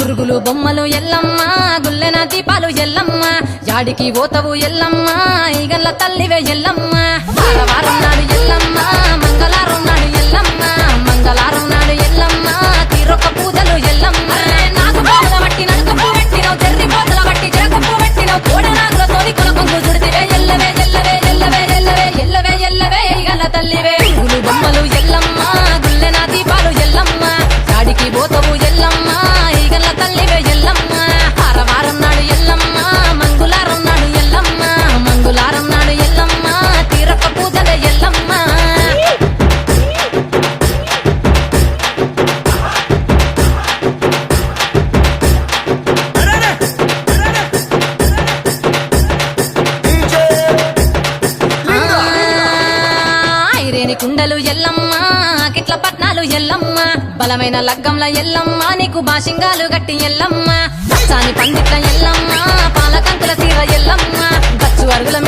పురుగులు బొమ్మలు ఎల్లమ్మ గుల్లెన దీపాలు ఎల్లమ్మ యాడికి పోతవు ఎల్లమ్మ ఈగల్ల తల్లివే ఎల్లమ్మ వారం నాడు ఎల్లమ్మ మంగళవారం నాడు ఎల్లమ్మ మంగళవారం నాడు ఎల్లమ్మ తీరొక్క పూజలు ఎల్లమ్మ నాకు బాధ బట్టి నడుకప్పు పెట్టినవు జర్రి పోతల బట్టి జరకప్పు పెట్టినవు కోడనాగులతోని కొనకొంగు చుడితివే ఎల్లవే ఎల్లవే ఎల్లవే ఎల్లవే ఎల్లవే ఎల్లవే ఈగల్ల తల్లివే పురుగులు బొమ్మలు ఎల్లమ్మ గుల్లెన దీపాలు ఎల్లమ్మ యాడికి పోతవు ఎల్లమ్మ ఈగల్ల తల్లివే ఎల్లమ్మ వారం నాడు ఎల్లమ్మ మంగళవారం నాడు ఎల్లమ్మ మంగళవారం నాడు ఎల్లమ్మ తీరొక్క పూజలు ఎల్లమ్మ ఐరేని కుండలు ఎల్లమ్మ కిట్ల పట్నాలు ఎల్లమ్మ బలమైన లగ్గంల ఎల్లమ్మ నీకు బాషింగాలు గట్టి ఎల్లమ్మ పచ్చాని పండిట్ల ఎల్లమ్మ పాలకంకుల తీర ఎల్లమ్మ గచ్చు అరుగుల